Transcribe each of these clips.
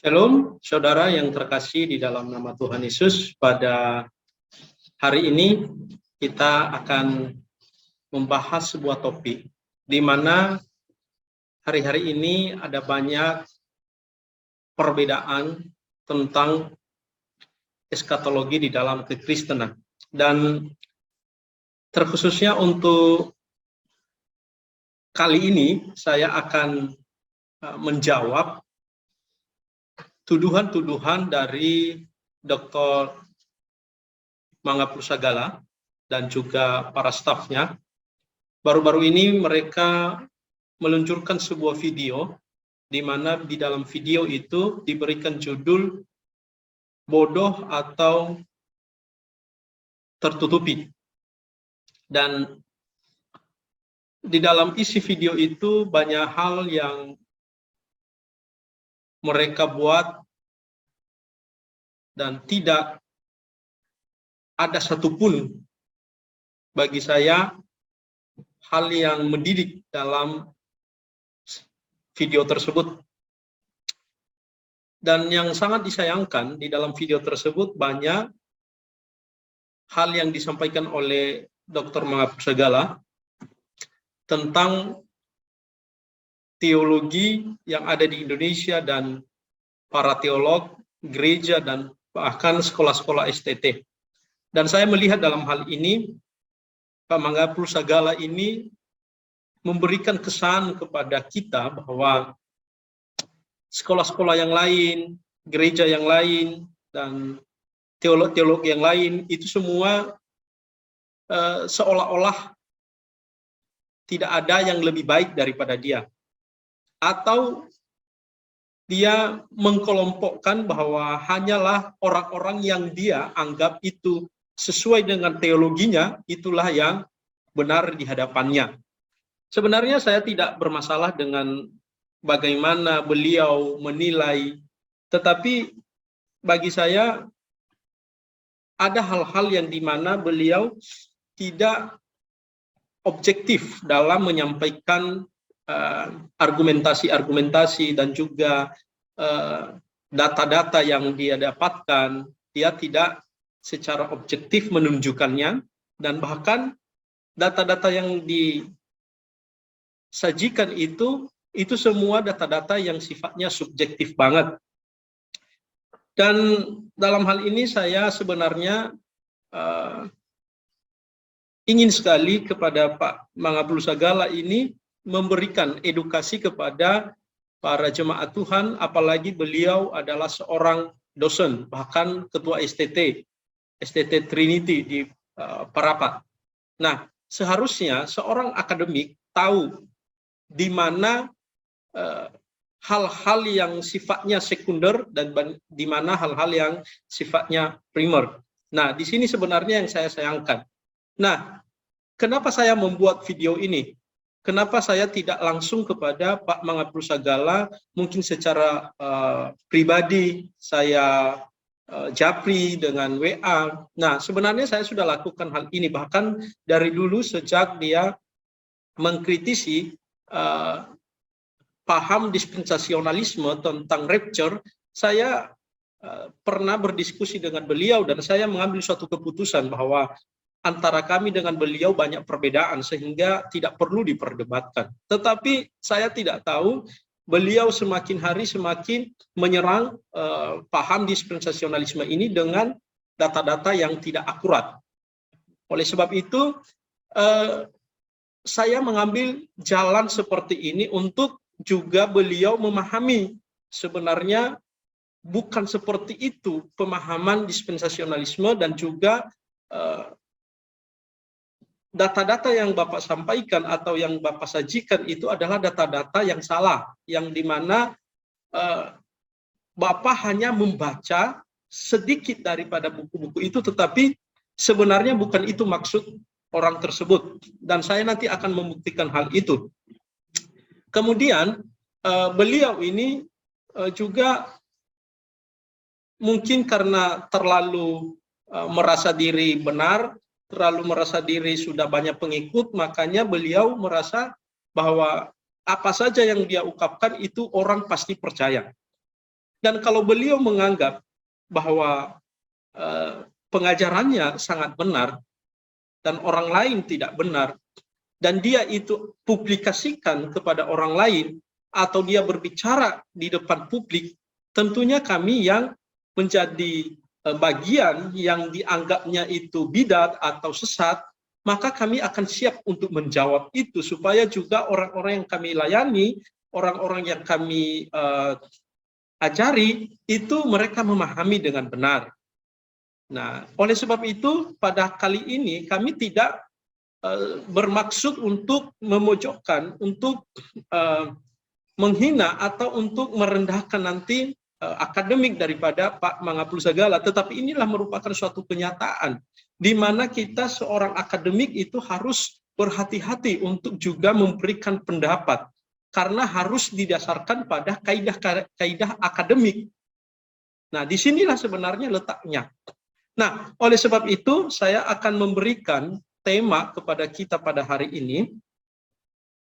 Shalom, saudara yang terkasih di dalam nama Tuhan Yesus. Pada hari ini kita akan membahas sebuah topik di mana hari-hari ini ada banyak perbedaan tentang eskatologi di dalam kekristenan. Dan terkhususnya untuk kali ini saya akan menjawab tuduhan-tuduhan dari Dr. Mangga Pusagala dan juga para stafnya. Baru-baru ini mereka meluncurkan sebuah video di mana di dalam video itu diberikan judul bodoh atau tertutupi. Dan di dalam isi video itu banyak hal yang mereka buat dan tidak ada satupun bagi saya hal yang mendidik dalam video tersebut. Dan yang sangat disayangkan di dalam video tersebut banyak hal yang disampaikan oleh Dr. Mangga Pusagala tentang teologi yang ada di Indonesia dan para teolog, gereja, dan bahkan sekolah-sekolah STT. Dan saya melihat dalam hal ini, Pak Mangga Pusagala ini memberikan kesan kepada kita bahwa sekolah-sekolah yang lain, gereja yang lain, dan teolog-teolog yang lain, itu semua seolah-olah tidak ada yang lebih baik daripada dia. Atau dia mengkelompokkan bahwa hanyalah orang-orang yang dia anggap itu sesuai dengan teologinya, itulah yang benar di hadapannya. Sebenarnya saya tidak bermasalah dengan bagaimana beliau menilai, tetapi bagi saya ada hal-hal yang dimana beliau tidak objektif dalam menyampaikan argumentasi-argumentasi dan juga data-data yang dia dapatkan. Dia tidak secara objektif menunjukkannya, dan bahkan data-data yang disajikan itu semua data-data yang sifatnya subjektif banget. Dan dalam hal ini saya sebenarnya ingin sekali kepada Pak Mangga Pusagala ini memberikan edukasi kepada para jemaat Tuhan, apalagi beliau adalah seorang dosen, bahkan ketua STT Trinity di Parapat. Nah, seharusnya seorang akademik tahu di mana hal-hal yang sifatnya sekunder dan di mana hal-hal yang sifatnya primer. Nah, di sini sebenarnya yang saya sayangkan. Nah, kenapa saya membuat video ini? Kenapa saya tidak langsung kepada Pak Mangga Pusagala, mungkin secara pribadi saya japri dengan WA. Nah, sebenarnya saya sudah lakukan hal ini, bahkan dari dulu sejak dia mengkritisi paham dispensasionalisme tentang rapture, saya pernah berdiskusi dengan beliau dan saya mengambil suatu keputusan bahwa antara kami dengan beliau banyak perbedaan sehingga tidak perlu diperdebatkan. Tetapi saya tidak tahu beliau semakin hari semakin menyerang paham dispensasionalisme ini dengan data-data yang tidak akurat. Oleh sebab itu saya mengambil jalan seperti ini untuk juga beliau memahami sebenarnya bukan seperti itu pemahaman dispensasionalisme, dan juga data-data yang Bapak sampaikan atau yang Bapak sajikan itu adalah data-data yang salah, yang dimana Bapak hanya membaca sedikit daripada buku-buku itu, tetapi sebenarnya bukan itu maksud orang tersebut, dan saya nanti akan membuktikan hal itu. Kemudian beliau ini juga mungkin karena terlalu merasa diri benar, terlalu merasa diri sudah banyak pengikut, makanya beliau merasa bahwa apa saja yang dia ungkapkan itu orang pasti percaya. Dan kalau beliau menganggap bahwa pengajarannya sangat benar dan orang lain tidak benar, dan dia itu publikasikan kepada orang lain atau dia berbicara di depan publik, tentunya kami yang menjadi bagian yang dianggapnya itu bidat atau sesat, maka kami akan siap untuk menjawab itu supaya juga orang-orang yang kami layani, orang-orang yang kami ajari itu mereka memahami dengan benar. Nah, oleh sebab itu pada kali ini kami tidak bermaksud untuk memojokkan, untuk menghina atau untuk merendahkan nanti akademik daripada Pak Mangapul Sagala, tetapi inilah merupakan suatu kenyataan di mana kita seorang akademik itu harus berhati-hati untuk juga memberikan pendapat karena harus didasarkan pada kaidah akademik. Nah, disinilah sebenarnya letaknya. Nah, oleh sebab itu saya akan memberikan tema kepada kita pada hari ini,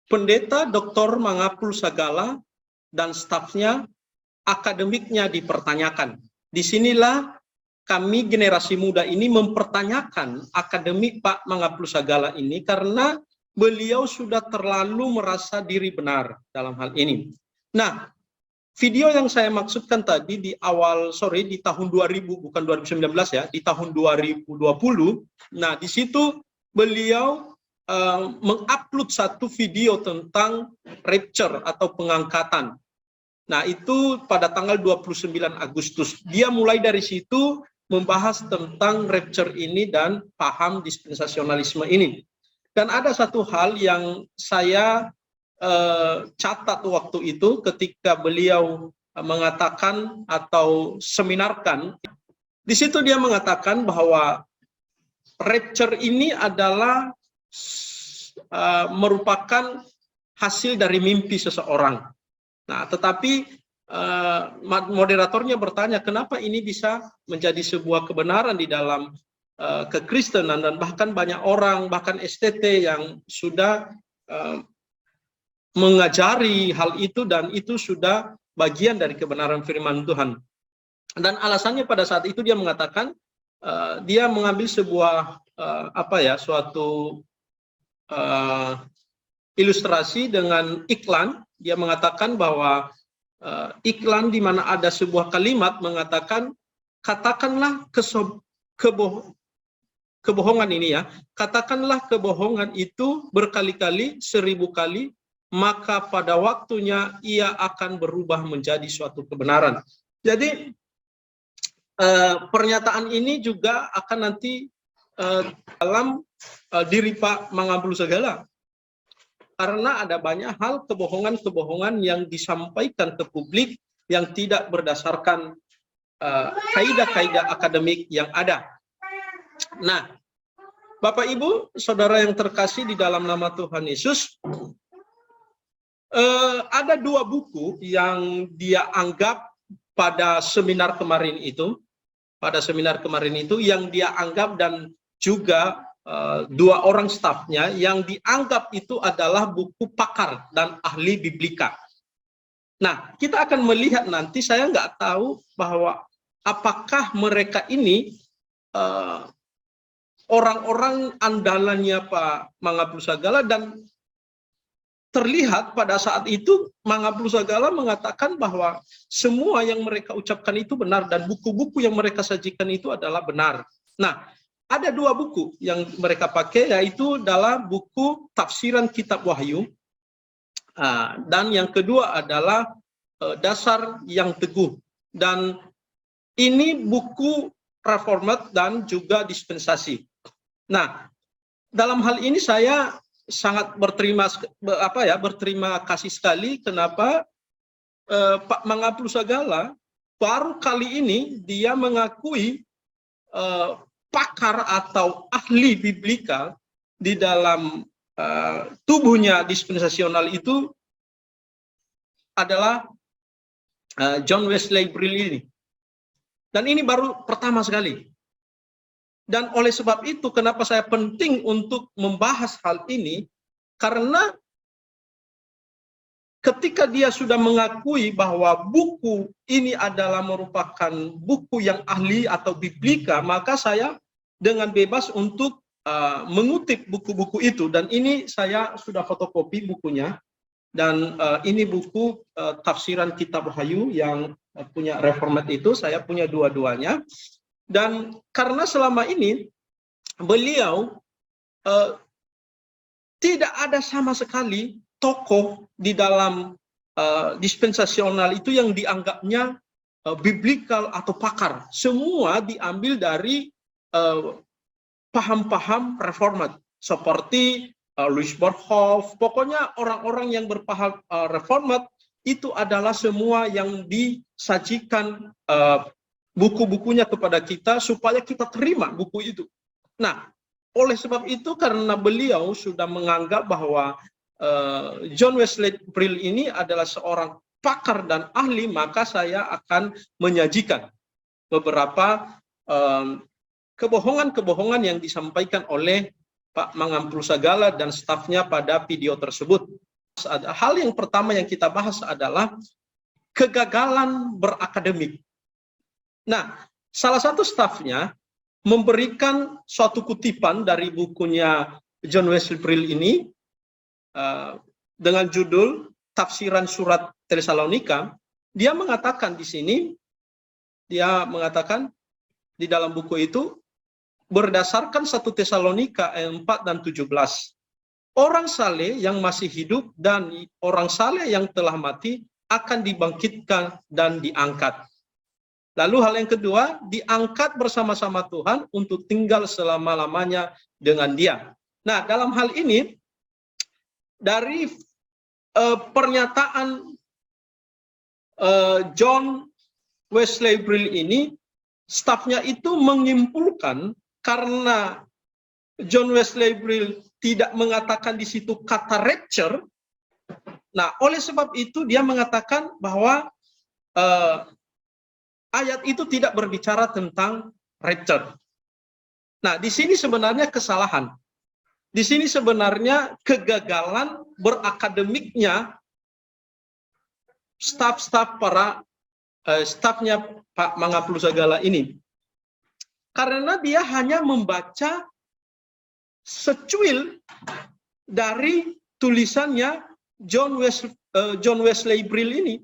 Pendeta Dr. Mangapul Sagala dan stafnya, akademiknya dipertanyakan. Disinilah kami generasi muda ini mempertanyakan akademik Pak Mangapul Sagala ini karena beliau sudah terlalu merasa diri benar dalam hal ini. Nah, video yang saya maksudkan tadi di awal sore, di tahun 2000, bukan 2019 ya, di tahun 2020, nah di situ beliau mengupload satu video tentang rapture atau pengangkatan. Nah, itu pada tanggal 29 Agustus. Dia mulai dari situ membahas tentang rapture ini dan paham dispensasionalisme ini. Dan ada satu hal yang saya catat waktu itu ketika beliau mengatakan atau seminarkan. Di situ dia mengatakan bahwa rapture ini adalah merupakan hasil dari mimpi seseorang. Nah, tetapi moderatornya bertanya, kenapa ini bisa menjadi sebuah kebenaran di dalam kekristenan, dan bahkan banyak orang, bahkan STT yang sudah mengajari hal itu, dan itu sudah bagian dari kebenaran firman Tuhan. Dan alasannya pada saat itu dia mengatakan, dia mengambil sebuah suatu ilustrasi dengan iklan. Dia mengatakan bahwa iklan di mana ada sebuah kalimat mengatakan, katakanlah kebohongan ini ya, katakanlah kebohongan itu berkali-kali, 1000 kali, maka pada waktunya ia akan berubah menjadi suatu kebenaran. Jadi pernyataan ini juga akan nanti dalam diri Pak Mangapul Sagala, karena ada banyak hal kebohongan-kebohongan yang disampaikan ke publik yang tidak berdasarkan kaidah-kaidah akademik yang ada. Nah, Bapak Ibu, saudara yang terkasih di dalam nama Tuhan Yesus, ada 2 buku yang dia anggap pada seminar kemarin itu, yang dia anggap, dan juga 2 orang stafnya yang dianggap itu adalah buku pakar dan ahli biblika. Nah, kita akan melihat nanti, saya nggak tahu bahwa apakah mereka ini orang-orang andalannya Pak Mangapul Sagala, dan terlihat pada saat itu Mangapul Sagala mengatakan bahwa semua yang mereka ucapkan itu benar dan buku-buku yang mereka sajikan itu adalah benar. Nah, ada 2 buku yang mereka pakai, yaitu adalah buku tafsiran kitab Wahyu, dan yang kedua adalah Dasar yang Teguh. Dan ini buku reformat dan juga dispensasi. Nah, dalam hal ini saya sangat berterima kasih sekali. Kenapa Pak Mangapul Sagala baru kali ini dia mengakui pakar atau ahli biblika di dalam tubuhnya dispensasional itu adalah John Wesley Brilley. Dan ini baru pertama sekali. Dan oleh sebab itu kenapa saya penting untuk membahas hal ini, karena ketika dia sudah mengakui bahwa buku ini adalah merupakan buku yang ahli atau biblika, maka saya dengan bebas untuk mengutip buku-buku itu. Dan ini saya sudah fotokopi bukunya. Dan ini buku tafsiran Kitab Wahyu yang punya Reformat itu, saya punya dua-duanya. Dan karena selama ini beliau tidak ada sama sekali tokoh di dalam dispensasional itu yang dianggapnya biblikal atau pakar. Semua diambil dari paham-paham reformat seperti Louis Berkhof. Pokoknya orang-orang yang berpaham reformat itu adalah semua yang disajikan buku-bukunya kepada kita supaya kita terima buku itu. Nah, oleh sebab itu karena beliau sudah menganggap bahwa John Wesley Brill ini adalah seorang pakar dan ahli, maka saya akan menyajikan beberapa kebohongan-kebohongan yang disampaikan oleh Pak Mangampul Sagala dan stafnya pada video tersebut. Hal yang pertama yang kita bahas adalah kegagalan berakademik. Nah, salah satu stafnya memberikan suatu kutipan dari bukunya John Wesley Brill ini dengan judul Tafsiran Surat Tesalonika. Dia mengatakan di sini, dia mengatakan di dalam buku itu, berdasarkan 1 Tesalonika ayat 4 dan 17, orang saleh yang masih hidup dan orang saleh yang telah mati akan dibangkitkan dan diangkat. Lalu hal yang kedua, diangkat bersama-sama Tuhan untuk tinggal selama-lamanya dengan Dia. Nah, dalam hal ini, dari pernyataan John Wesley Brill ini, stafnya itu menyimpulkan karena John Wesley Brill tidak mengatakan di situ kata rapture. Nah, oleh sebab itu dia mengatakan bahwa ayat itu tidak berbicara tentang rapture. Nah, di sini sebenarnya kesalahan. Di sini sebenarnya kegagalan berakademiknya staf-staf stafnya Pak Mangampul Sagala ini. Karena dia hanya membaca secuil dari tulisannya John Wesley Brill ini.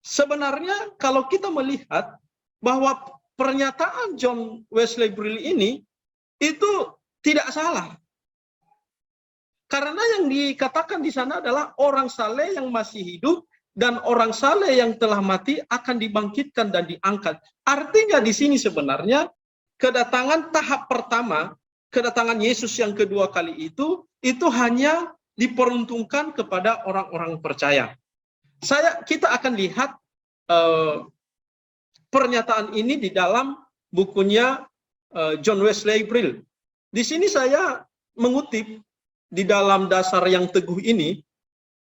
Sebenarnya kalau kita melihat bahwa pernyataan John Wesley Brill ini itu tidak salah. Karena yang dikatakan di sana adalah orang saleh yang masih hidup dan orang saleh yang telah mati akan dibangkitkan dan diangkat. Artinya di sini sebenarnya kedatangan tahap pertama, kedatangan Yesus yang kedua kali itu hanya diperuntukkan kepada orang-orang percaya. Kita akan lihat pernyataan ini di dalam bukunya John Wesley Brill. Di sini saya mengutip di dalam dasar yang teguh ini,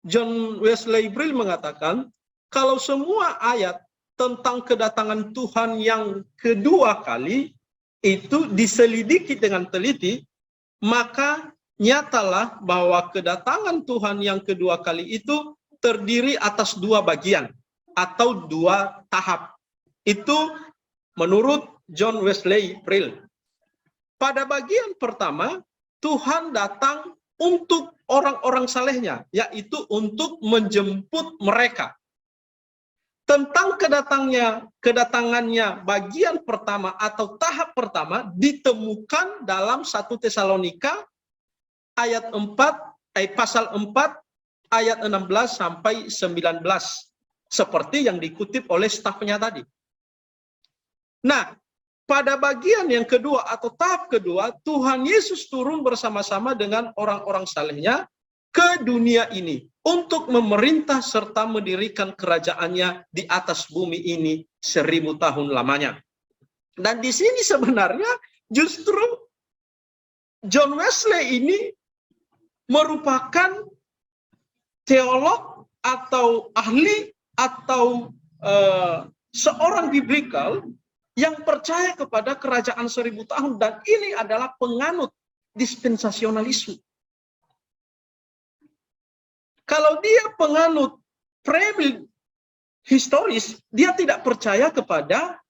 John Wesley Brill mengatakan, kalau semua ayat tentang kedatangan Tuhan yang kedua kali itu diselidiki dengan teliti, maka nyatalah bahwa kedatangan Tuhan yang kedua kali itu terdiri atas dua bagian atau dua tahap. Itu menurut John Wesley Brill. Pada bagian pertama, Tuhan datang untuk orang-orang salehnya, yaitu untuk menjemput mereka. Tentang kedatangannya bagian pertama atau tahap pertama ditemukan dalam 1 Tesalonika ayat 4, pasal 4 ayat 16 sampai 19 seperti yang dikutip oleh stafnya tadi. Nah, pada bagian yang kedua atau tahap kedua, Tuhan Yesus turun bersama-sama dengan orang-orang salehnya ke dunia ini untuk memerintah serta mendirikan kerajaannya di atas bumi ini 1000 tahun lamanya. Dan di sini sebenarnya justru John Wesley ini merupakan teolog atau ahli atau seorang biblikal yang percaya kepada kerajaan 1000 tahun, dan ini adalah penganut dispensasionalisme. Kalau dia penganut premil historis, dia tidak percaya kepada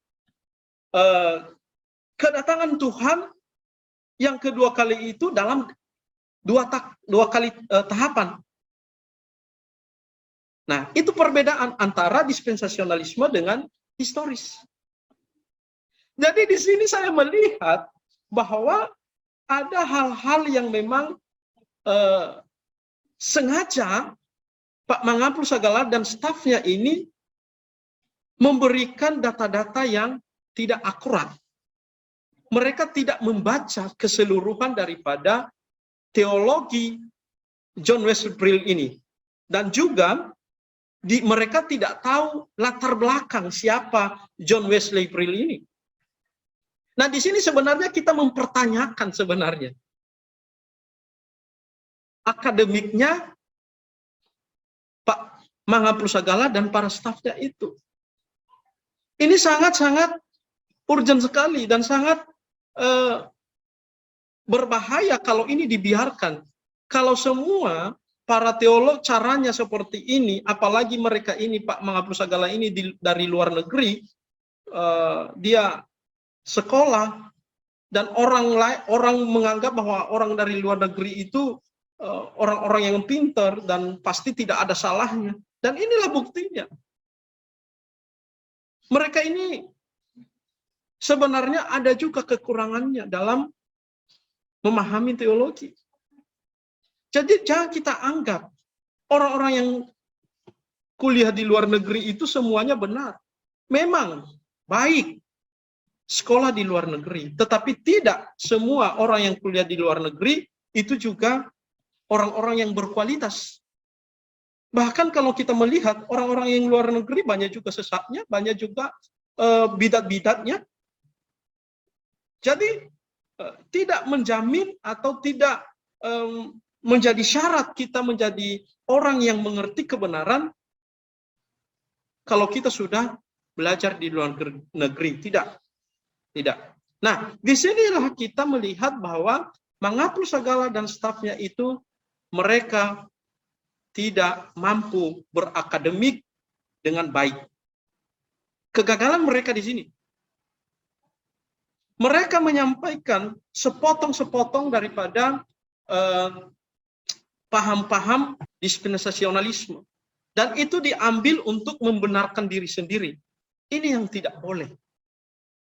kedatangan Tuhan yang kedua kali itu dalam dua kali tahapan. Nah, itu perbedaan antara dispensasionalisme dengan historis. Jadi di sini saya melihat bahwa ada hal-hal yang memang sengaja Pak Mangapul Sagala dan stafnya ini memberikan data-data yang tidak akurat. Mereka tidak membaca keseluruhan daripada teologi John Wesley Brill ini. Dan juga mereka tidak tahu latar belakang siapa John Wesley Brill ini. Nah, di sini sebenarnya kita mempertanyakan sebenarnya akademiknya Pak Mangapul Sagala dan para stafnya itu. Ini sangat-sangat urgent sekali dan sangat berbahaya kalau ini dibiarkan. Kalau semua para teolog caranya seperti ini, apalagi mereka ini, Pak Mangapul Sagala ini dari luar negeri, dia sekolah, dan orang menganggap bahwa orang dari luar negeri itu orang-orang yang pintar dan pasti tidak ada salahnya. Dan inilah buktinya. Mereka ini sebenarnya ada juga kekurangannya dalam memahami teologi. Jadi jangan kita anggap orang-orang yang kuliah di luar negeri itu semuanya benar. Memang baik sekolah di luar negeri, tetapi tidak semua orang yang kuliah di luar negeri itu juga orang-orang yang berkualitas. Bahkan kalau kita melihat orang-orang yang luar negeri banyak juga sesatnya, banyak juga bidat-bidatnya. Jadi tidak menjamin atau tidak menjadi syarat kita menjadi orang yang mengerti kebenaran kalau kita sudah belajar di luar negeri. Tidak. Nah, disinilah kita melihat bahwa Mangapul Sagala dan stafnya itu mereka tidak mampu berakademik dengan baik. Kegagalan mereka di sini. Mereka menyampaikan sepotong-sepotong daripada paham-paham dispensasionalisme. Dan itu diambil untuk membenarkan diri sendiri. Ini yang tidak boleh.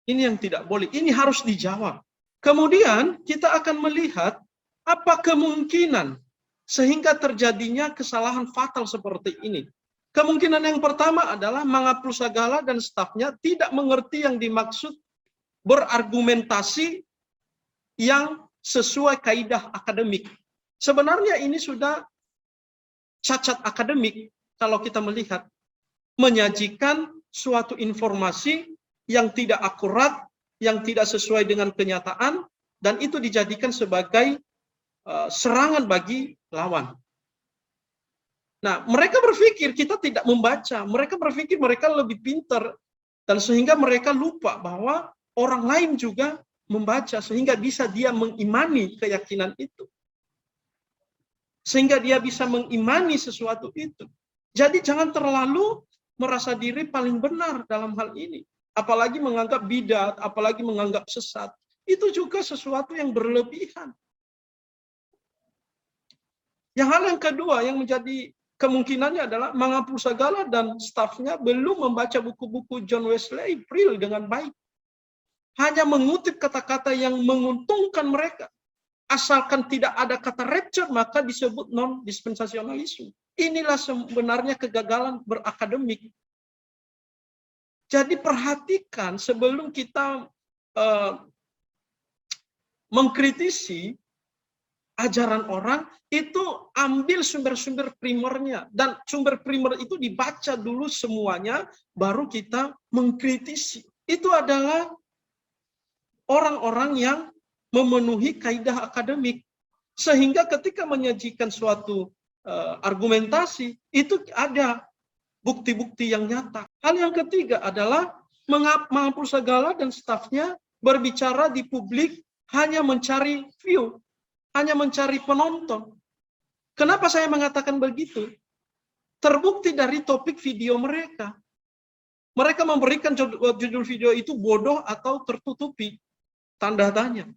Ini yang tidak boleh. Ini harus dijawab. Kemudian kita akan melihat apa kemungkinan sehingga terjadinya kesalahan fatal seperti ini. Kemungkinan yang pertama adalah Mangapul Sagala dan stafnya tidak mengerti yang dimaksud berargumentasi yang sesuai kaidah akademik. Sebenarnya ini sudah cacat akademik kalau kita melihat. Menyajikan suatu informasi yang tidak akurat, yang tidak sesuai dengan kenyataan, dan itu dijadikan sebagai serangan bagi lawan. Nah, mereka berpikir kita tidak membaca, mereka berpikir mereka lebih pintar, dan sehingga mereka lupa bahwa orang lain juga membaca, sehingga bisa dia mengimani keyakinan itu. Sehingga dia bisa mengimani sesuatu itu. Jadi jangan terlalu merasa diri paling benar dalam hal ini. Apalagi menganggap bidat, apalagi menganggap sesat. Itu juga sesuatu yang berlebihan. Yang kedua yang menjadi kemungkinannya adalah Mangapul Sagala dan stafnya belum membaca buku-buku John Wesley Brill dengan baik. Hanya mengutip kata-kata yang menguntungkan mereka. Asalkan tidak ada kata rapture, maka disebut non-dispensasionalisme. Inilah sebenarnya kegagalan berakademik. Jadi perhatikan sebelum kita mengkritisi ajaran orang, itu ambil sumber-sumber primernya. Dan sumber primer itu dibaca dulu semuanya, baru kita mengkritisi. Itu adalah orang-orang yang memenuhi kaidah akademik. Sehingga ketika menyajikan suatu argumentasi, itu ada bukti-bukti yang nyata. Hal yang ketiga adalah Mangapul Sagala dan stafnya berbicara di publik hanya mencari view, hanya mencari penonton. Kenapa saya mengatakan begitu? Terbukti dari topik video mereka. Mereka memberikan judul video itu bodoh atau tertutupi tanda tanya.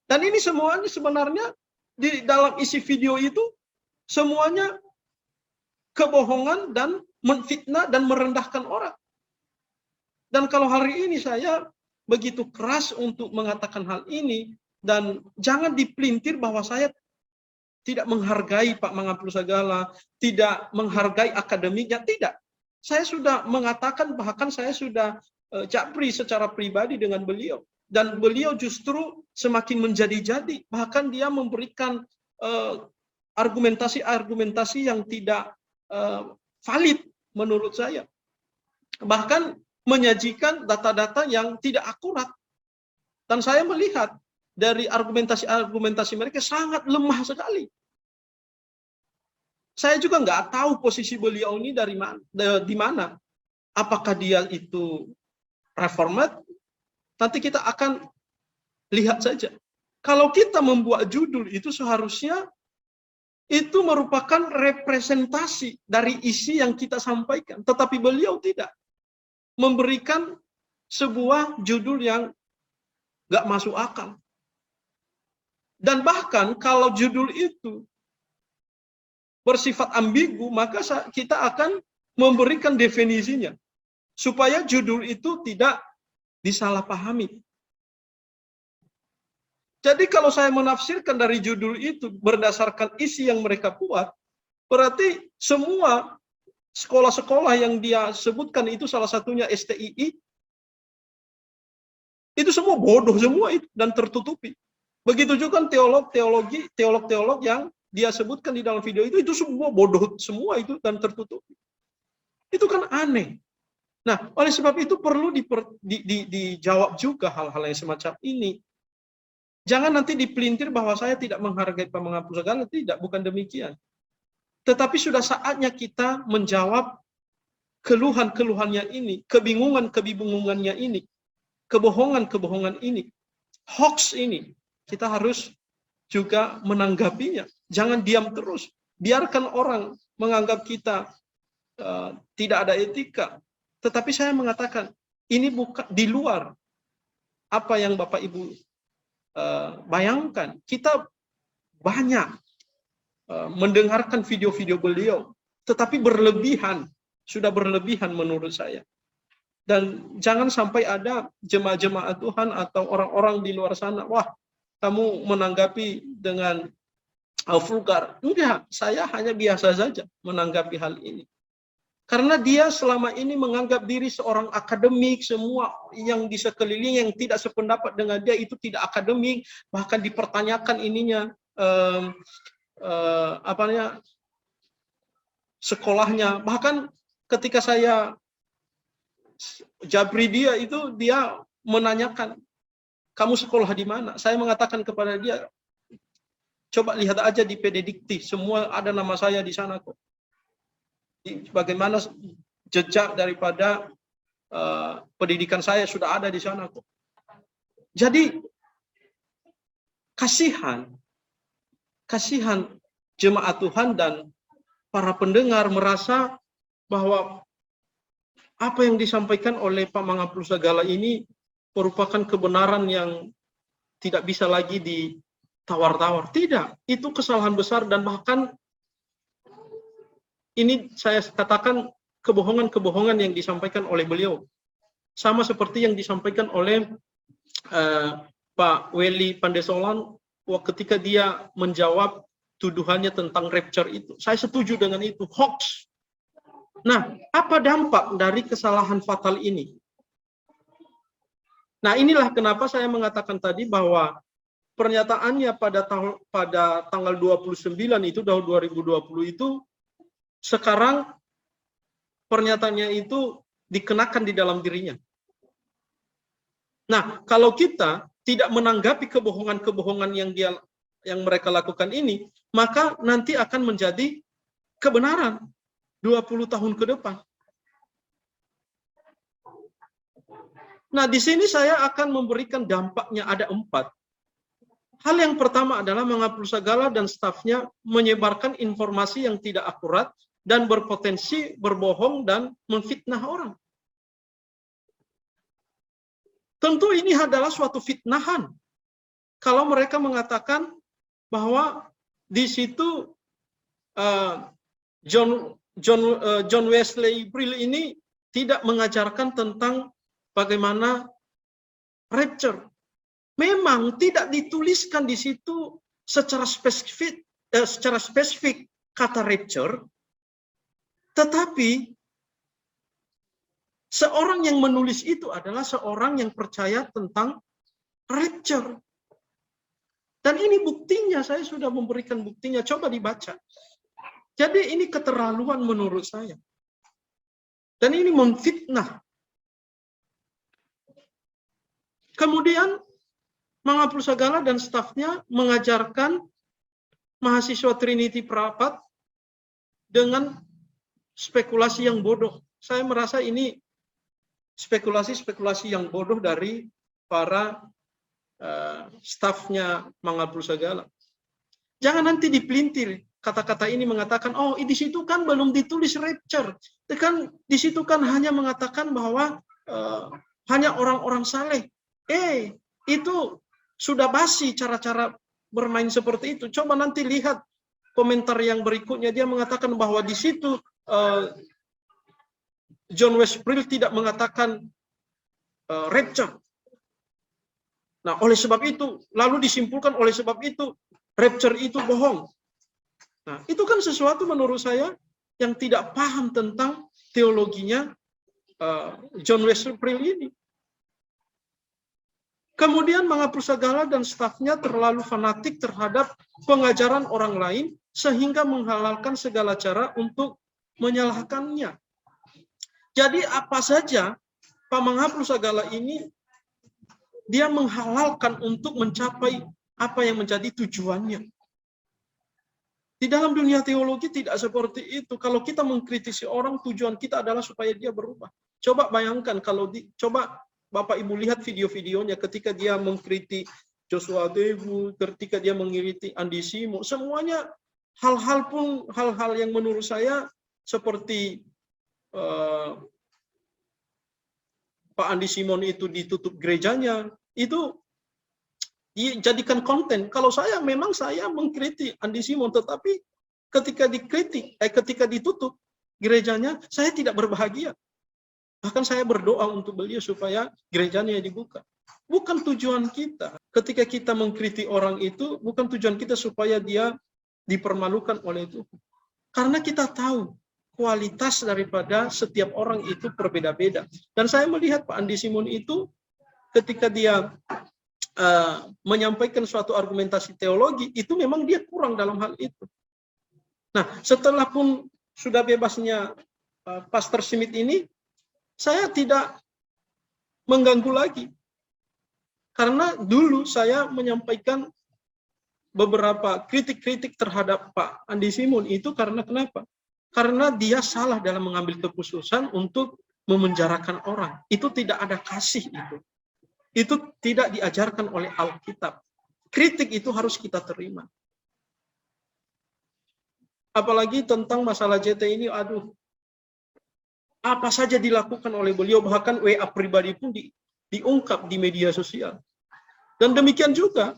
Dan ini semuanya sebenarnya di dalam isi video itu semuanya kebohongan dan menfitnah dan merendahkan orang. Dan kalau hari ini saya begitu keras untuk mengatakan hal ini, dan jangan dipelintir bahwa saya tidak menghargai Pak Mangapul Sagala, tidak menghargai akademiknya, tidak. Saya sudah mengatakan, bahkan saya sudah japri secara pribadi dengan beliau. Dan beliau justru semakin menjadi-jadi, bahkan dia memberikan argumentasi-argumentasi yang tidak valid menurut saya. Bahkan menyajikan data-data yang tidak akurat. Dan saya melihat dari argumentasi-argumentasi mereka sangat lemah sekali. Saya juga nggak tahu posisi beliau ini di mana. Apakah dia itu reformat? Nanti kita akan lihat saja. Kalau kita membuat judul itu seharusnya itu merupakan representasi dari isi yang kita sampaikan. Tetapi beliau tidak. Memberikan sebuah judul yang nggak masuk akal. Dan bahkan kalau judul itu bersifat ambigu, maka kita akan memberikan definisinya. Supaya judul itu tidak disalahpahami. Jadi kalau saya menafsirkan dari judul itu berdasarkan isi yang mereka buat, berarti semua sekolah-sekolah yang dia sebutkan itu salah satunya STII, itu semua bodoh semua itu dan tertutupi. Begitu juga teolog-teolog yang dia sebutkan di dalam video itu semua bodoh semua itu dan tertutupi. Itu kan aneh. Nah, oleh sebab itu perlu dijawab juga hal-hal yang semacam ini. Jangan nanti dipelintir bahwa saya tidak menghargai Pak Mangapul Sagala, tidak, bukan demikian. Tetapi sudah saatnya kita menjawab keluhan-keluhannya ini, kebingungan-kebingungannya ini, kebohongan-kebohongan ini, hoax ini. Kita harus juga menanggapinya. Jangan diam terus. Biarkan orang menganggap kita tidak ada etika. Tetapi saya mengatakan, ini bukan di luar apa yang Bapak Ibu bayangkan. Kita banyak mendengarkan video-video beliau, tetapi berlebihan, sudah berlebihan menurut saya. Dan jangan sampai ada jemaah-jemaah Tuhan atau orang-orang di luar sana, wah, kamu menanggapi dengan vulgar. Enggak, saya hanya biasa saja menanggapi hal ini. Karena dia selama ini menganggap diri seorang akademik, semua yang di sekeliling yang tidak sependapat dengan dia itu tidak akademik, bahkan dipertanyakan ininya, sekolahnya. Bahkan ketika saya japri dia itu, dia menanyakan, kamu sekolah di mana? Saya mengatakan kepada dia, coba lihat aja di PD Dikti, semua ada nama saya di sana kok. Bagaimana jejak daripada pendidikan saya sudah ada di sana kok. Jadi kasihan jemaat Tuhan dan para pendengar merasa bahwa apa yang disampaikan oleh Pak Mangapul Sagala ini merupakan kebenaran yang tidak bisa lagi ditawar-tawar. Tidak, itu kesalahan besar dan bahkan ini saya katakan kebohongan-kebohongan yang disampaikan oleh beliau. Sama seperti yang disampaikan oleh Pak Weli Pandesolan ketika dia menjawab tuduhannya tentang rapture itu. Saya setuju dengan itu, hoax. Nah, apa dampak dari kesalahan fatal ini? Nah, inilah kenapa saya mengatakan tadi bahwa pernyataannya pada tanggal 29 itu tahun 2020 itu sekarang pernyataannya itu dikenakan di dalam dirinya. Nah, kalau kita tidak menanggapi kebohongan-kebohongan yang mereka lakukan ini, maka nanti akan menjadi kebenaran 20 tahun ke depan. Nah, di sini saya akan memberikan dampaknya ada 4. Hal yang pertama adalah Mangapul Sagala dan stafnya menyebarkan informasi yang tidak akurat dan berpotensi berbohong dan memfitnah orang. Tentu ini adalah suatu fitnahan. Kalau mereka mengatakan bahwa di situ John Wesley Brill ini tidak mengajarkan tentang bagaimana rapture. Memang tidak dituliskan di situ secara spesifik kata rapture, tetapi seorang yang menulis itu adalah seorang yang percaya tentang rapture. Dan ini buktinya, saya sudah memberikan buktinya, coba dibaca. Jadi ini keterlaluan menurut saya. Dan ini memfitnah. Kemudian Mangapul Sagala dan stafnya mengajarkan mahasiswa Trinity Prapat dengan spekulasi yang bodoh. Saya merasa ini spekulasi-spekulasi yang bodoh dari para stafnya Mangapul Sagala. Jangan nanti dipelintir kata-kata ini mengatakan, oh di situ kan belum ditulis rapture. Kan di situ kan hanya mengatakan bahwa hanya orang-orang saleh. Itu sudah basi cara-cara bermain seperti itu. Coba nanti lihat komentar yang berikutnya, dia mengatakan bahwa di situ John Wesley Brill tidak mengatakan rapture. Nah, oleh sebab itu, lalu disimpulkan oleh sebab itu, rapture itu bohong. Nah, itu kan sesuatu menurut saya yang tidak paham tentang teologinya John Wesley Brill ini. Kemudian Mangapul Sagala dan stafnya terlalu fanatik terhadap pengajaran orang lain, sehingga menghalalkan segala cara untuk menyalahkannya. Jadi apa saja Pak Mangapul Sagala ini, dia menghalalkan untuk mencapai apa yang menjadi tujuannya. Di dalam dunia teologi tidak seperti itu. Kalau kita mengkritisi orang, tujuan kita adalah supaya dia berubah. Coba bayangkan kalau coba Bapak Ibu lihat video-videonya ketika dia mengkritik Joshua Debu, ketika dia mengkritik Andi Simo, semuanya hal-hal yang menurut saya seperti Pak Andi Simon itu ditutup gerejanya, itu dijadikan konten. Kalau saya mengkritik Andi Simon, tetapi ketika ditutup gerejanya, saya tidak berbahagia. Bahkan saya berdoa untuk beliau supaya gerejanya dibuka. Bukan tujuan kita. Ketika kita mengkritik orang itu, bukan tujuan kita supaya dia dipermalukan oleh Tuhan. Karena kita tahu kualitas daripada setiap orang itu berbeda-beda. Dan saya melihat Pak Andi Simon itu ketika dia menyampaikan suatu argumentasi teologi, itu memang dia kurang dalam hal itu. Nah, setelah pun sudah bebasnya Pastor Smith ini, saya tidak mengganggu lagi. Karena dulu saya menyampaikan beberapa kritik-kritik terhadap Pak Andi Simon itu karena kenapa? Karena dia salah dalam mengambil keputusan untuk memenjarakan orang. Itu tidak ada kasih itu. Itu tidak diajarkan oleh Alkitab. Kritik itu harus kita terima. Apalagi tentang masalah JT ini, aduh, apa saja dilakukan oleh beliau, bahkan WA pribadi pun diungkap di media sosial. Dan demikian juga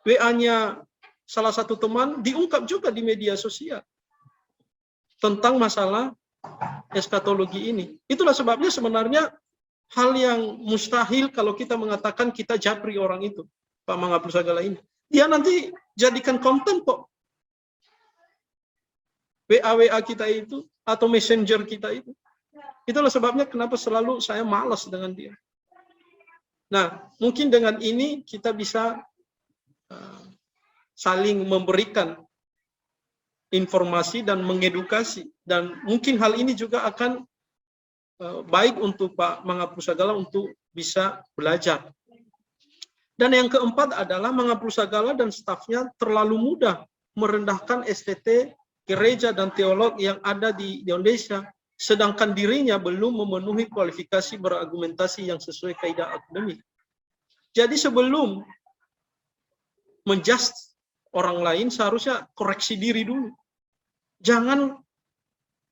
WA-nya salah satu teman diungkap juga di media sosial tentang masalah eskatologi ini. Itulah sebabnya sebenarnya hal yang mustahil kalau kita mengatakan kita japri orang itu, Pak Mangapul Sagala ini. Dia nanti jadikan konten kok. WA kita itu, atau messenger kita itu. Itulah sebabnya kenapa selalu saya malas dengan dia. Nah, mungkin dengan ini kita bisa saling memberikan informasi dan mengedukasi. Dan mungkin hal ini juga akan baik untuk Pak Mangapul Sagala untuk bisa belajar. Dan yang keempat adalah Mangapul Sagala dan stafnya terlalu mudah merendahkan STT, gereja, dan teolog yang ada di Indonesia, sedangkan dirinya belum memenuhi kualifikasi berargumentasi yang sesuai kaidah akademik. Jadi sebelum menjudge orang lain, seharusnya koreksi diri dulu. Jangan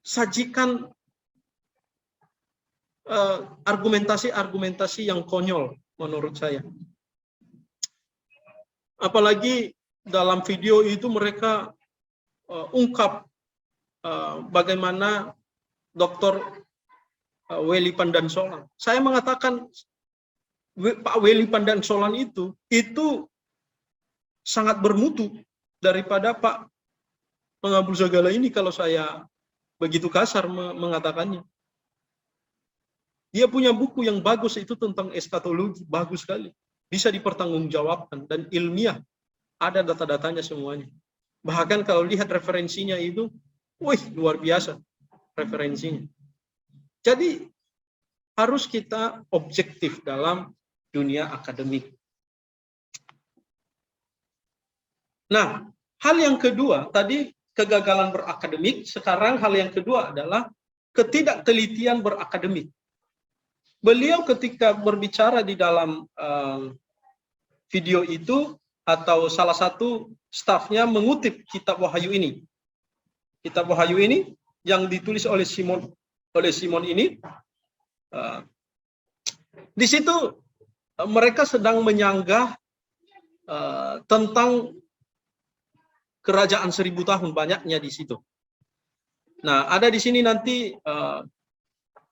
sajikan argumentasi-argumentasi yang konyol menurut saya. Apalagi dalam video itu mereka ungkap bagaimana Dr. Welly Pandansolan. Saya mengatakan Pak Welly Pandansolan itu sangat bermutu daripada Pak Mangapul Sagala ini, kalau saya begitu kasar mengatakannya. Dia punya buku yang bagus itu tentang eskatologi, bagus sekali. Bisa dipertanggungjawabkan dan ilmiah. Ada data-datanya semuanya. Bahkan kalau lihat referensinya itu, wih, luar biasa referensinya. Jadi harus kita objektif dalam dunia akademik. Nah, hal yang kedua, tadi kegagalan berakademik, sekarang hal yang kedua adalah ketidaktelitian berakademik. Beliau ketika berbicara di dalam video itu, atau salah satu stafnya mengutip kitab Wahyu ini. Kitab Wahyu ini yang ditulis oleh Simon ini, di situ mereka sedang menyanggah tentang kerajaan 1000 tahun, banyaknya di situ. Nah, ada di sini nanti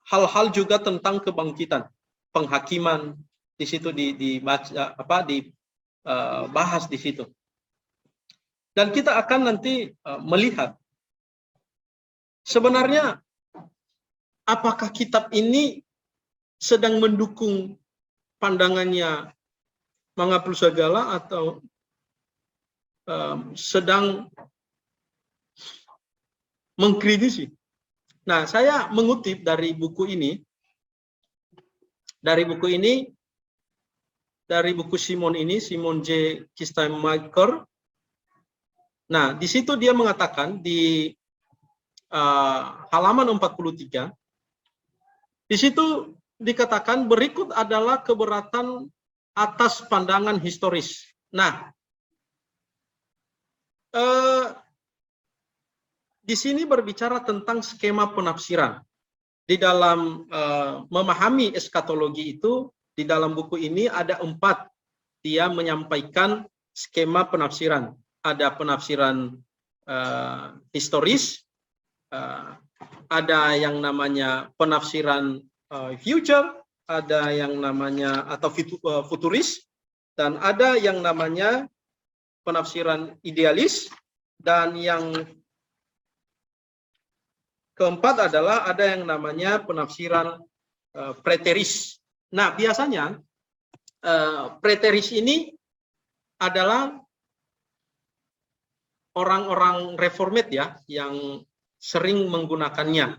hal-hal juga tentang kebangkitan, penghakiman di situ dibaca bahas di situ. Dan kita akan nanti melihat sebenarnya apakah kitab ini sedang mendukung pandangannya Mangapul Sagala atau sedang mengkritisi. Nah, saya mengutip dari buku ini, dari buku Simon ini, Simon J. Kistemaker. Nah, di situ dia mengatakan di halaman 43, di situ dikatakan berikut adalah keberatan atas pandangan historis. Nah, di sini berbicara tentang skema penafsiran. Di dalam memahami eskatologi itu, di dalam buku ini ada 4. Dia menyampaikan skema penafsiran. Ada penafsiran historis, ada yang namanya penafsiran future, ada yang namanya atau futuris, dan ada yang namanya penafsiran idealis, dan yang keempat adalah ada yang namanya penafsiran preteris. Nah, biasanya preteris ini adalah orang-orang reformate ya, yang sering menggunakannya,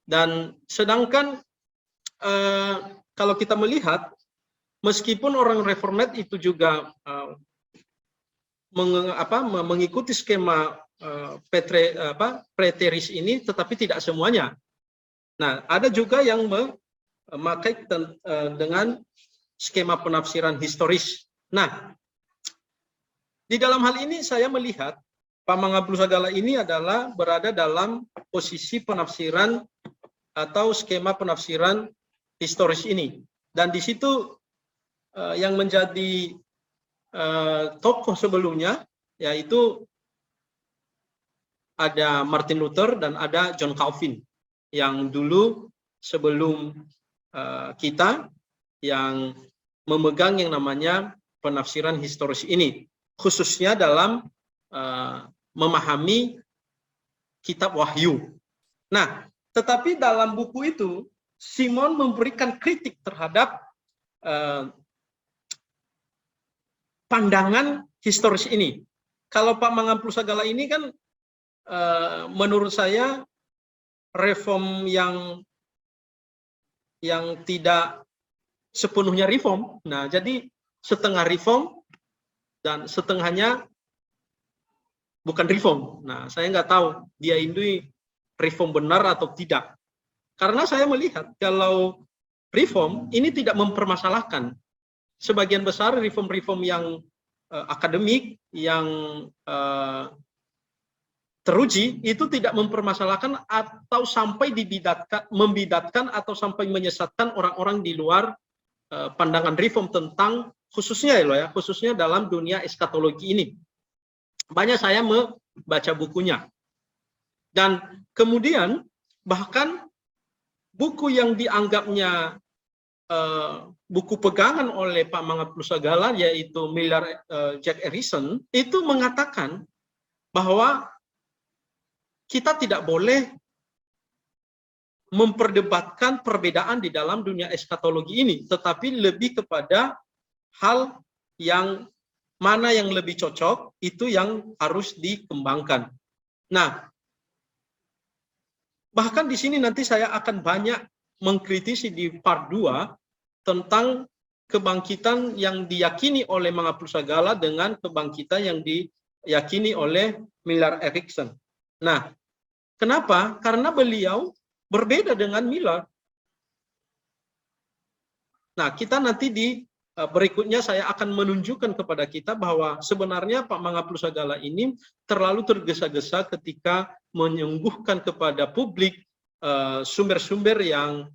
dan sedangkan kalau kita melihat, meskipun orang reformate itu juga mengikuti skema preteris ini, tetapi tidak semuanya. Nah, ada juga yang memakai dengan skema penafsiran historis. Nah, di dalam hal ini saya melihat Pak Mangapul Sagala ini adalah berada dalam posisi penafsiran atau skema penafsiran historis ini. Dan di situ yang menjadi tokoh sebelumnya, yaitu ada Martin Luther dan ada John Calvin, yang dulu sebelum kita yang memegang yang namanya penafsiran historis ini, khususnya dalam memahami kitab Wahyu. Nah, tetapi dalam buku itu Simon memberikan kritik terhadap pandangan historis ini. Kalau Pak Mangapul Sagala ini kan menurut saya reform yang tidak sepenuhnya reform. Nah, jadi setengah reform dan setengahnya bukan reform. Nah, saya nggak tahu dia ini reform benar atau tidak. Karena saya melihat kalau reform ini tidak mempermasalahkan sebagian besar reform-reform yang akademik, yang teruji, itu tidak mempermasalahkan atau sampai membidatkan atau sampai menyesatkan orang-orang di luar pandangan reform tentang khususnya khususnya dalam dunia eskatologi ini. Banyak saya membaca bukunya. Dan kemudian bahkan buku yang dianggapnya buku pegangan oleh Pak Mangap Lusagala, yaitu Millard Jack Harrison, itu mengatakan bahwa kita tidak boleh memperdebatkan perbedaan di dalam dunia eskatologi ini, tetapi lebih kepada hal yang mana yang lebih cocok, itu yang harus dikembangkan. Nah, bahkan di sini nanti saya akan banyak mengkritisi di part 2 tentang kebangkitan yang diyakini oleh Mangap Lusagala dengan kebangkitan yang diyakini oleh Millard Erickson. Nah, kenapa? Karena beliau berbeda dengan Millard. Nah, kita nanti di berikutnya saya akan menunjukkan kepada kita bahwa sebenarnya Pak Mangap Lusagala ini terlalu tergesa-gesa ketika menyembuhkan kepada publik sumber-sumber yang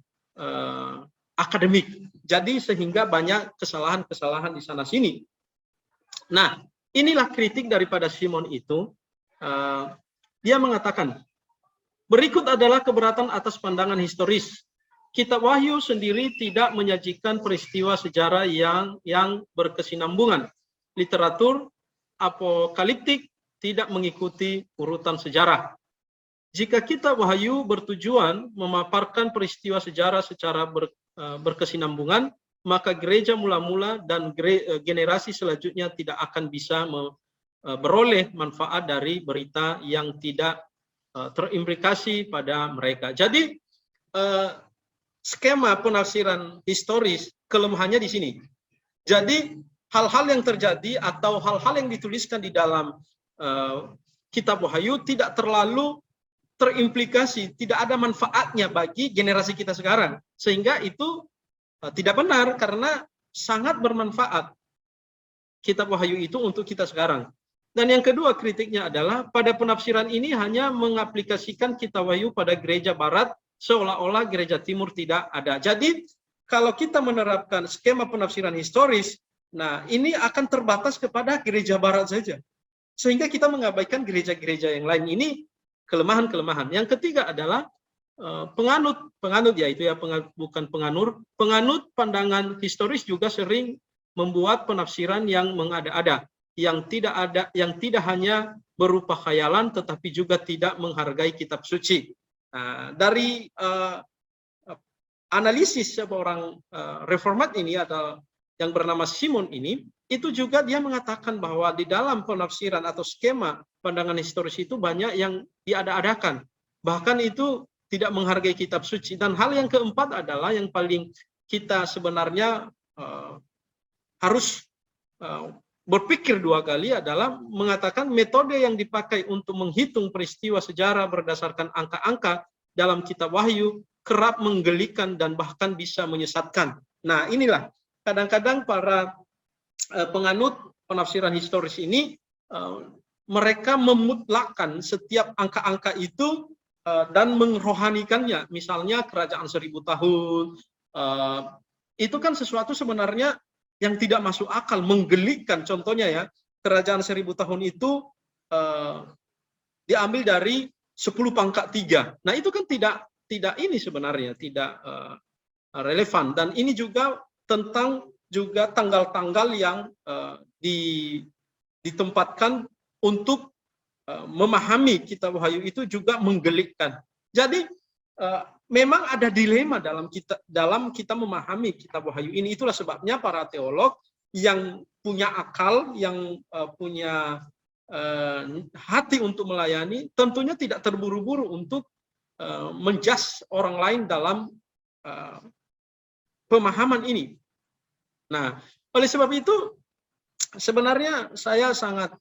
akademik. Jadi sehingga banyak kesalahan-kesalahan di sana-sini. Nah, inilah kritik daripada Simon itu. Dia mengatakan, berikut adalah keberatan atas pandangan historis. Kitab Wahyu sendiri tidak menyajikan peristiwa sejarah yang berkesinambungan. Literatur apokaliptik tidak mengikuti urutan sejarah. Jika kitab Wahyu bertujuan memaparkan peristiwa sejarah secara berkesinambungan, maka gereja mula-mula dan generasi selanjutnya tidak akan bisa beroleh manfaat dari berita yang tidak terimplikasi pada mereka. Jadi skema penafsiran historis kelemahannya di sini. Jadi hal-hal yang terjadi atau hal-hal yang dituliskan di dalam kitab Wahyu tidak terlalu terimplikasi, tidak ada manfaatnya bagi generasi kita sekarang. Sehingga itu tidak benar karena sangat bermanfaat kitab Wahyu itu untuk kita sekarang. Dan yang kedua kritiknya adalah pada penafsiran ini hanya mengaplikasikan kitab Wahyu pada gereja barat seolah-olah gereja timur tidak ada. Jadi kalau kita menerapkan skema penafsiran historis, nah ini akan terbatas kepada gereja barat saja. Sehingga kita mengabaikan gereja-gereja yang lain. Ini kelemahan-kelemahan. Yang ketiga adalah penganut yaitu bukan penganut pandangan historis juga sering membuat penafsiran yang mengada-ada, yang tidak hanya berupa khayalan tetapi juga tidak menghargai kitab suci. Dari analisis seorang reformat ini atau yang bernama Simon ini, itu juga dia mengatakan bahwa di dalam penafsiran atau skema pandangan historis itu banyak yang diada-adakan. Bahkan itu tidak menghargai kitab suci. Dan hal yang keempat adalah yang paling kita sebenarnya harus berpikir dua kali adalah mengatakan metode yang dipakai untuk menghitung peristiwa sejarah berdasarkan angka-angka dalam kitab Wahyu kerap menggelikan dan bahkan bisa menyesatkan. Nah, inilah kadang-kadang para penganut penafsiran historis ini mereka memutlakkan setiap angka-angka itu dan mengrohanikannya. Misalnya kerajaan 1000 tahun, itu kan sesuatu sebenarnya yang tidak masuk akal, menggelikan. Contohnya ya, kerajaan 1000 tahun itu diambil dari 10 pangkat 3. Nah itu kan tidak ini sebenarnya, tidak relevan. Dan ini juga tentang juga tanggal-tanggal yang ditempatkan untuk memahami kitab Wahyu itu juga menggelikkan. Jadi memang ada dilema dalam kita memahami kitab Wahyu ini. Itulah sebabnya para teolog yang punya akal, yang punya hati untuk melayani, tentunya tidak terburu-buru untuk menjudge orang lain dalam pemahaman ini. Nah, oleh sebab itu sebenarnya saya sangat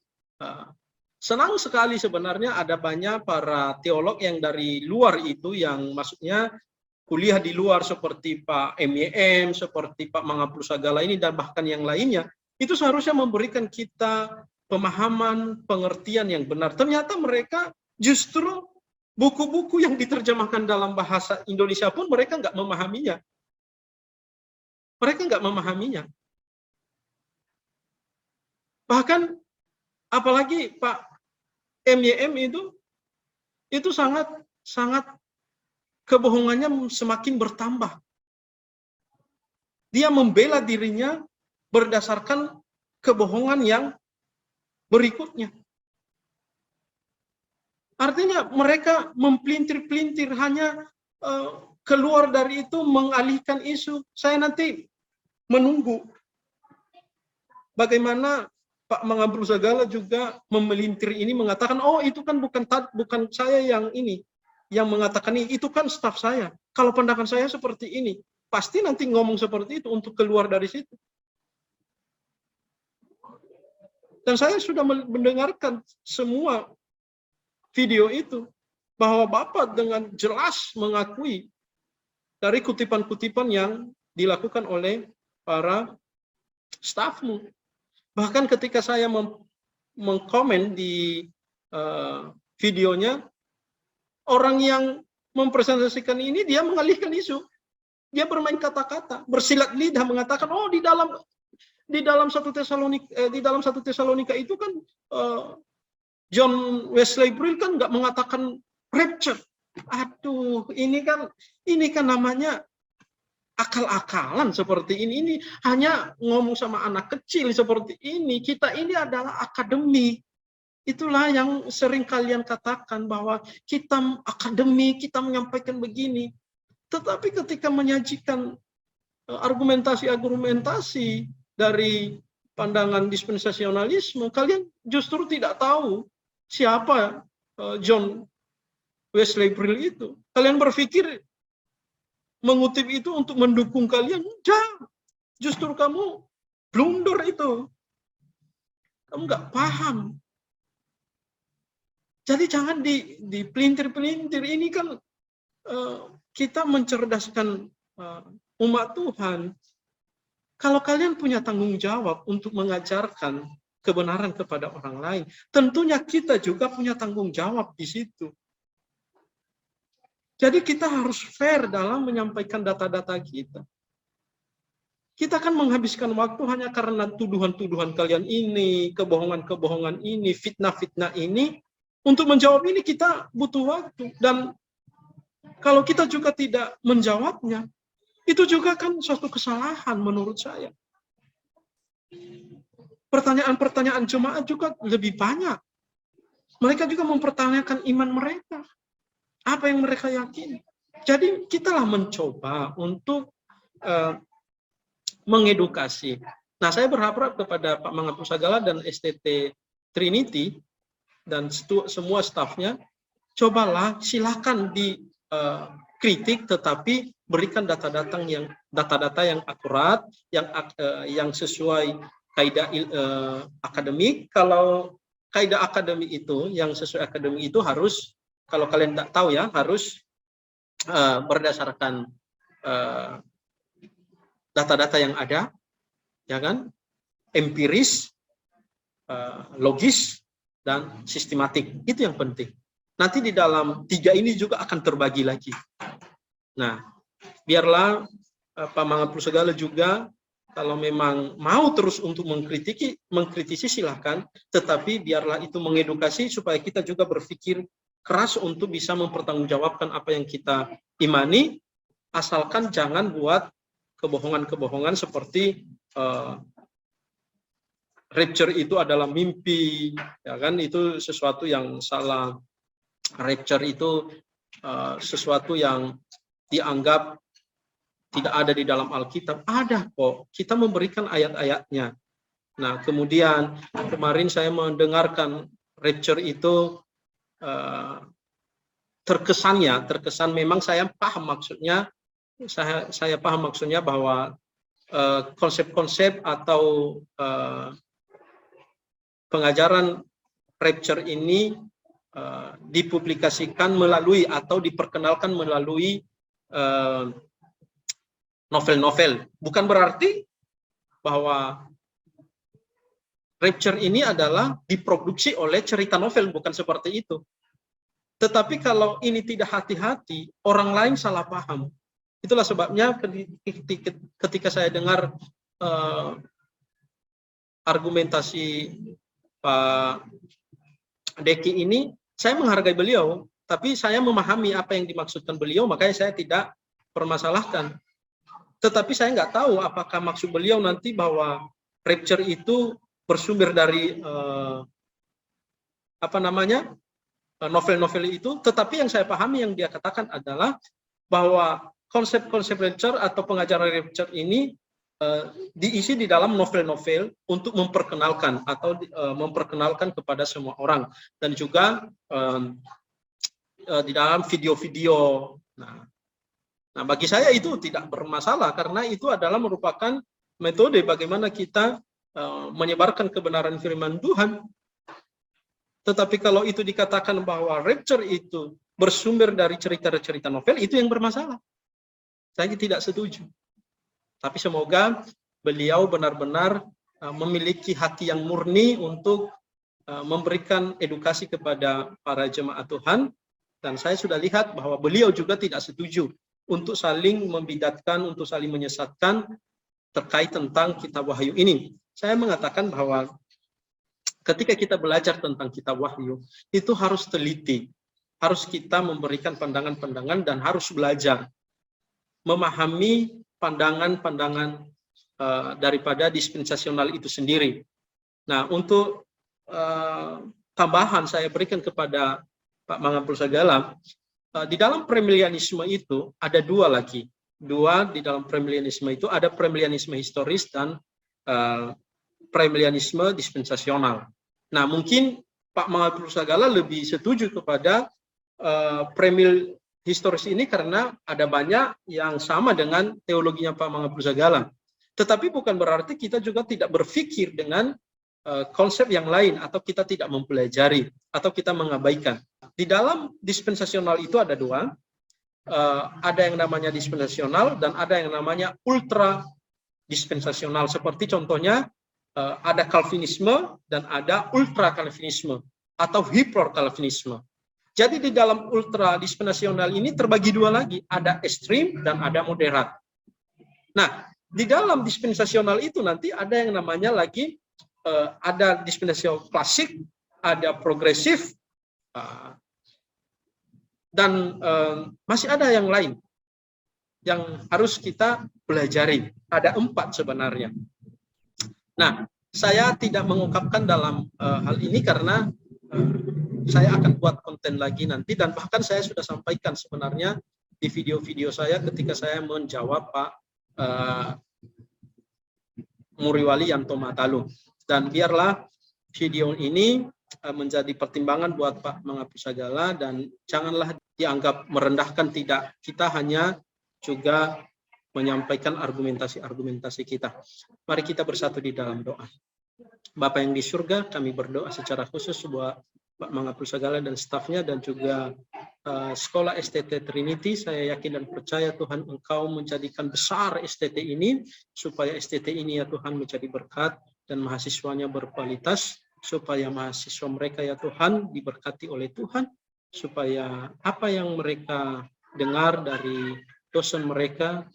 senang sekali sebenarnya ada banyak para teolog yang dari luar itu yang maksudnya kuliah di luar seperti Pak MYM, seperti Pak Mangapul Sagala ini, dan bahkan yang lainnya, itu seharusnya memberikan kita pemahaman, pengertian yang benar. Ternyata mereka justru buku-buku yang diterjemahkan dalam bahasa Indonesia pun mereka nggak memahaminya. Mereka nggak memahaminya. Bahkan apalagi Pak MYM itu sangat kebohongannya semakin bertambah. Dia membela dirinya berdasarkan kebohongan yang berikutnya. Artinya mereka mempelintir-pelintir, hanya keluar dari itu mengalihkan isu. Saya nanti menunggu bagaimana Pak Mangapul Sagala juga memelintir ini, mengatakan, oh itu kan bukan saya yang ini, yang mengatakan ini, itu kan staf saya. Kalau pandangan saya seperti ini, pasti nanti ngomong seperti itu untuk keluar dari situ. Dan saya sudah mendengarkan semua video itu, bahwa Bapak dengan jelas mengakui dari kutipan-kutipan yang dilakukan oleh para stafmu. Bahkan ketika saya mengkomen di videonya, orang yang mempresentasikan ini dia mengalihkan isu. Dia bermain kata-kata, bersilat lidah, mengatakan, oh di dalam 1 Tesalonika itu kan John Wesley Brill kan nggak mengatakan rapture. Aduh, ini kan namanya akal-akalan seperti ini. Ini hanya ngomong sama anak kecil seperti ini. Kita ini adalah akademi. Itulah yang sering kalian katakan, bahwa kita akademi, kita menyampaikan begini. Tetapi ketika menyajikan argumentasi dari pandangan dispensasionalisme, kalian justru tidak tahu siapa John Wesley Brill itu. Kalian berpikir mengutip itu untuk mendukung kalian. Jangan. Justru kamu blunder itu. Kamu nggak paham. Jadi jangan dipelintir-pelintir. Ini kan kita mencerdaskan umat Tuhan. Kalau kalian punya tanggung jawab untuk mengajarkan kebenaran kepada orang lain, tentunya kita juga punya tanggung jawab di situ. Jadi kita harus fair dalam menyampaikan data-data kita. Kita kan menghabiskan waktu hanya karena tuduhan-tuduhan kalian ini, kebohongan-kebohongan ini, fitnah-fitnah ini. Untuk menjawab ini kita butuh waktu. Dan kalau kita juga tidak menjawabnya, itu juga kan suatu kesalahan menurut saya. Pertanyaan-pertanyaan jemaat juga lebih banyak. Mereka juga mempertanyakan iman mereka. Apa yang mereka yakini. Jadi kitalah mencoba untuk mengedukasi. Nah, saya berharap kepada Pak Mangapul Sagala dan STT Trinity dan semua stafnya, cobalah silakan dikritik, tetapi berikan data-data yang akurat, yang sesuai kaidah akademik. Kalau kaidah akademik itu, yang sesuai akademik itu harus, kalau kalian tidak tahu ya, harus berdasarkan data-data yang ada, ya kan, empiris, logis, dan sistematik. Itu yang penting. Nanti di dalam 3 ini juga akan terbagi lagi. Nah, biarlah Pak Mangapul Sagala juga, kalau memang mau terus untuk mengkritisi silahkan, tetapi biarlah itu mengedukasi supaya kita juga berpikir keras untuk bisa mempertanggungjawabkan apa yang kita imani, asalkan jangan buat kebohongan-kebohongan seperti rapture itu adalah mimpi, ya kan, itu sesuatu yang salah. Rapture itu sesuatu yang dianggap tidak ada di dalam Alkitab. Ada kok, kita memberikan ayat-ayatnya. Nah, kemudian kemarin saya mendengarkan rapture itu terkesan memang saya paham maksudnya, saya paham maksudnya bahwa konsep-konsep atau pengajaran rapture ini dipublikasikan melalui atau diperkenalkan melalui novel-novel. Bukan berarti bahwa Rapture ini adalah diproduksi oleh cerita novel, bukan seperti itu. Tetapi kalau ini tidak hati-hati, orang lain salah paham. Itulah sebabnya ketika saya dengar argumentasi Pak Deki ini, saya menghargai beliau, tapi saya memahami apa yang dimaksudkan beliau, makanya saya tidak permasalahkan. Tetapi saya nggak tahu apakah maksud beliau nanti bahwa Rapture itu bersumber dari novel-novel itu. Tetapi yang saya pahami yang dia katakan adalah bahwa konsep-konsep Rapture atau pengajaran Rapture ini diisi di dalam novel-novel untuk memperkenalkan atau memperkenalkan kepada semua orang, dan juga di dalam video-video. Nah, bagi saya itu tidak bermasalah karena itu adalah merupakan metode bagaimana kita menyebarkan kebenaran firman Tuhan. Tetapi kalau itu dikatakan bahwa Rapture itu bersumber dari cerita-cerita novel, itu yang bermasalah. Saya tidak setuju. Tapi semoga beliau benar-benar memiliki hati yang murni untuk memberikan edukasi kepada para jemaat Tuhan. Dan saya sudah lihat bahwa beliau juga tidak setuju untuk saling membidatkan, untuk saling menyesatkan terkait tentang kitab Wahyu ini. Saya mengatakan bahwa ketika kita belajar tentang kitab Wahyu, itu harus teliti. Harus kita memberikan pandangan-pandangan dan harus belajar memahami pandangan-pandangan daripada dispensasional itu sendiri. Nah, untuk tambahan saya berikan kepada Pak Mangapul Sagala, di dalam premilianisme itu ada dua lagi. Dua di dalam premilianisme itu ada premilianisme historis dan premilianisme dispensasional. Nah, mungkin Pak Mangapul Sagala lebih setuju kepada premil historis ini karena ada banyak yang sama dengan teologinya Pak Mangapul Sagala. Tetapi bukan berarti kita juga tidak berpikir dengan konsep yang lain atau kita tidak mempelajari atau kita mengabaikan. Di dalam dispensasional itu ada dua, ada yang namanya dispensasional dan ada yang namanya ultra dispensasional. Seperti contohnya ada Calvinisme dan ada ultra Calvinisme atau hyper Calvinisme. Jadi di dalam ultra dispensasional ini terbagi dua lagi, ada ekstrim dan ada moderat. Nah, di dalam dispensasional itu nanti ada yang namanya lagi ada dispensasional klasik, ada progresif, dan masih ada yang lain yang harus kita pelajari. Ada 4 sebenarnya. Nah, saya tidak mengungkapkan dalam hal ini karena saya akan buat konten lagi nanti, dan bahkan saya sudah sampaikan sebenarnya di video-video saya ketika saya menjawab Pak Muriwali Yanto Matalu. Dan biarlah video ini menjadi pertimbangan buat Pak Mangapul Sagala, dan janganlah dianggap merendahkan, tidak. Kita hanya juga menyampaikan argumentasi-argumentasi kita. Mari kita bersatu di dalam doa. Bapa yang di surga, kami berdoa secara khusus buat Pak Mangapul Sagala dan stafnya dan juga sekolah STT Trinity. Saya yakin dan percaya Tuhan Engkau menjadikan besar STT ini supaya STT ini ya Tuhan menjadi berkat dan mahasiswanya berkualitas, supaya mahasiswa mereka ya Tuhan diberkati oleh Tuhan, supaya apa yang mereka dengar dari dosen mereka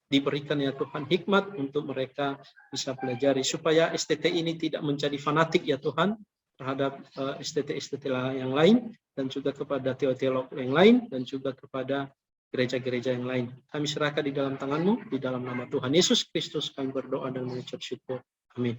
diberikan ya Tuhan hikmat untuk mereka bisa pelajari, supaya STT ini tidak menjadi fanatik ya Tuhan terhadap STT-STT yang lain, dan juga kepada teolog yang lain, dan juga kepada gereja-gereja yang lain. Kami serahkan di dalam tangan-Mu, di dalam nama Tuhan Yesus Kristus kami berdoa dan mengucap syukur. Amin.